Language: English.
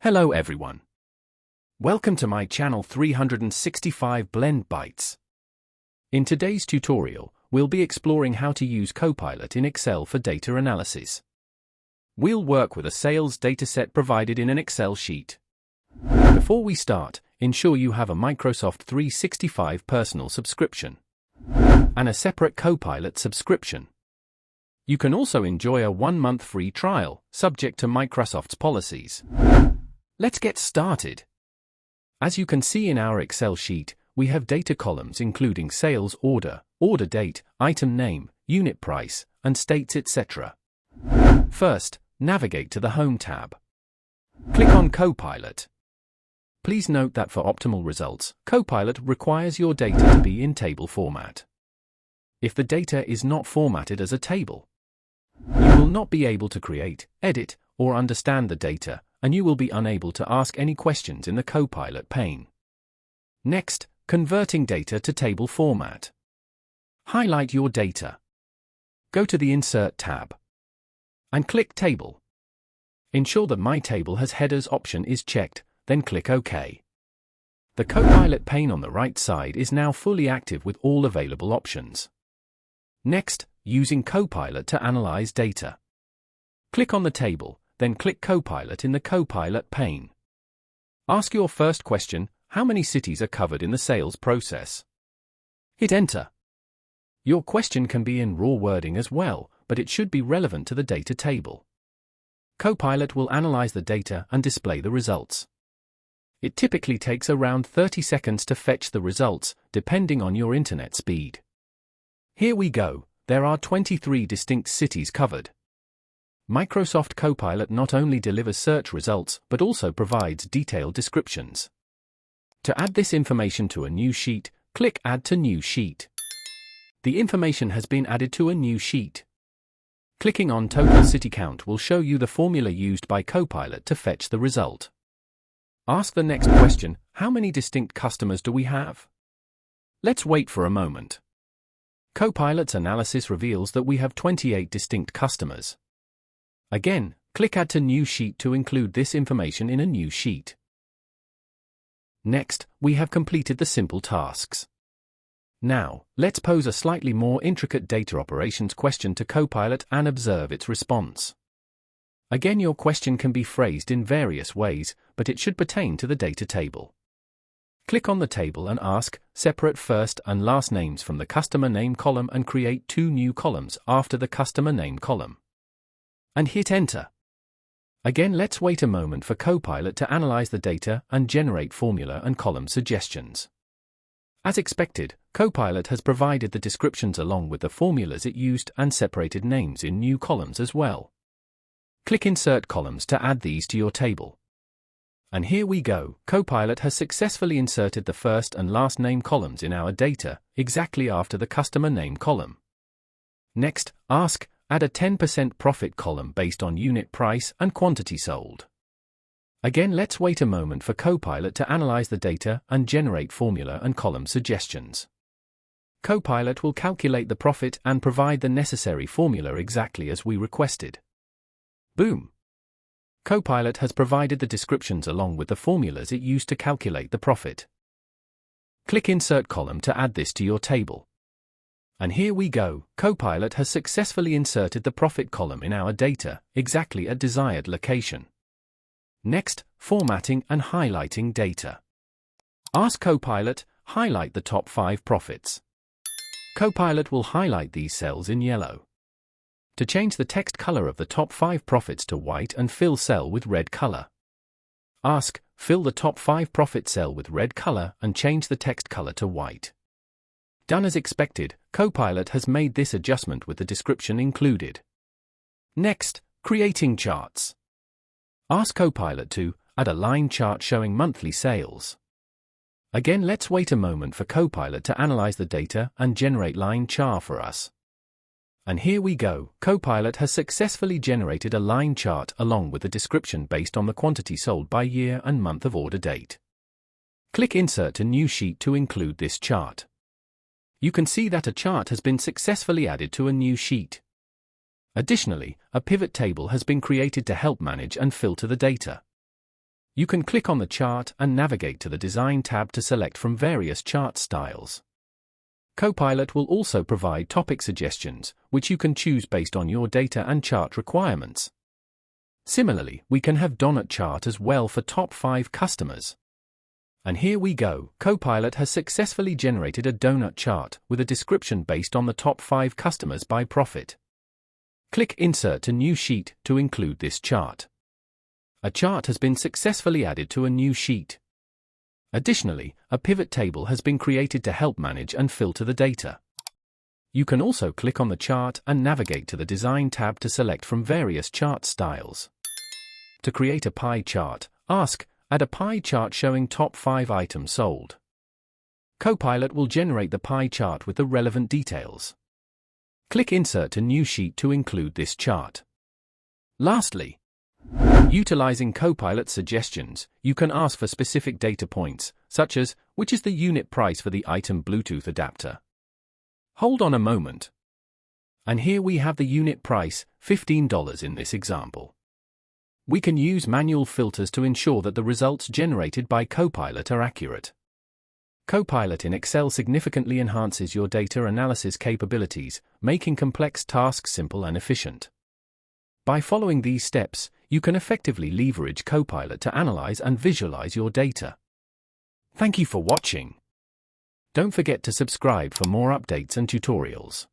Hello everyone. Welcome to my channel 365 Blend Bytes. In today's tutorial, we'll be exploring how to use Copilot in Excel for data analysis. We'll work with a sales dataset provided in an Excel sheet. Before we start, ensure you have a Microsoft 365 personal subscription and a separate Copilot subscription. You can also enjoy a 1-month free trial, subject to Microsoft's policies. Let's get started. As you can see in our Excel sheet, we have data columns including sales order, order date, item name, unit price, and states, etc. First, navigate to the Home tab. Click on Copilot. Please note that for optimal results, Copilot requires your data to be in table format. If the data is not formatted as a table, you will not be able to create, edit, or understand the data, and you will be unable to ask any questions in the Copilot pane. Next, converting data to table format. Highlight your data. Go to the Insert tab and click Table. Ensure that My Table Has Headers option is checked, then click OK. The Copilot pane on the right side is now fully active with all available options. Next, using Copilot to analyze data. Click on the table, then click Copilot in the Copilot pane. Ask your first question: how many cities are covered in the sales process? Hit Enter. Your question can be in raw wording as well, but it should be relevant to the data table. Copilot will analyze the data and display the results. It typically takes around 30 seconds to fetch the results, depending on your internet speed. Here we go, there are 23 distinct cities covered. Microsoft Copilot not only delivers search results but also provides detailed descriptions. To add this information to a new sheet, click Add to New Sheet. The information has been added to a new sheet. Clicking on Total City Count will show you the formula used by Copilot to fetch the result. Ask the next question: how many distinct customers do we have? Let's wait for a moment. Copilot's analysis reveals that we have 28 distinct customers. Again, click Add to New Sheet to include this information in a new sheet. Next, we have completed the simple tasks. Now, let's pose a slightly more intricate data operations question to Copilot and observe its response. Again, your question can be phrased in various ways, but it should pertain to the data table. Click on the table and ask, separate first and last names from the customer name column and create 2 new columns after the customer name column. And hit Enter. Again, let's wait a moment for Copilot to analyze the data and generate formula and column suggestions. As expected, Copilot has provided the descriptions along with the formulas it used and separated names in new columns as well. Click Insert Columns to add these to your table. And here we go, Copilot has successfully inserted the first and last name columns in our data, exactly after the customer name column. Next, add a 10% profit column based on unit price and quantity sold. Again, let's wait a moment for Copilot to analyze the data and generate formula and column suggestions. Copilot will calculate the profit and provide the necessary formula exactly as we requested. Boom! Copilot has provided the descriptions along with the formulas it used to calculate the profit. Click Insert Column to add this to your table. And here we go, Copilot has successfully inserted the profit column in our data, exactly at desired location. Next, formatting and highlighting data. Ask Copilot, highlight the top 5 profits. Copilot will highlight these cells in yellow. To change the text color of the top 5 profits to white and fill cell with red color. Ask, fill the top 5 profit cell with red color and change the text color to white. Done as expected, Copilot has made this adjustment with the description included. Next, creating charts. Ask Copilot to add a line chart showing monthly sales. Again, let's wait a moment for Copilot to analyze the data and generate line chart for us. And here we go, Copilot has successfully generated a line chart along with the description based on the quantity sold by year and month of order date. Click Insert to New Sheet to include this chart. You can see that a chart has been successfully added to a new sheet. Additionally, a pivot table has been created to help manage and filter the data. You can click on the chart and navigate to the Design tab to select from various chart styles. Copilot will also provide topic suggestions, which you can choose based on your data and chart requirements. Similarly, we can have donut chart as well for top 5 customers. And here we go, Copilot has successfully generated a donut chart with a description based on the top 5 customers by profit. Click Insert to New Sheet to include this chart. A chart has been successfully added to a new sheet. Additionally, a pivot table has been created to help manage and filter the data. You can also click on the chart and navigate to the Design tab to select from various chart styles. To create a pie chart, add a pie chart showing top 5 items sold. Copilot will generate the pie chart with the relevant details. Click Insert to New Sheet to include this chart. Lastly, utilizing Copilot suggestions, you can ask for specific data points, such as, which is the unit price for the item Bluetooth adapter? Hold on a moment. And here we have the unit price, $15 in this example. We can use manual filters to ensure that the results generated by Copilot are accurate. Copilot in Excel significantly enhances your data analysis capabilities, making complex tasks simple and efficient. By following these steps, you can effectively leverage Copilot to analyze and visualize your data. Thank you for watching. Don't forget to subscribe for more updates and tutorials.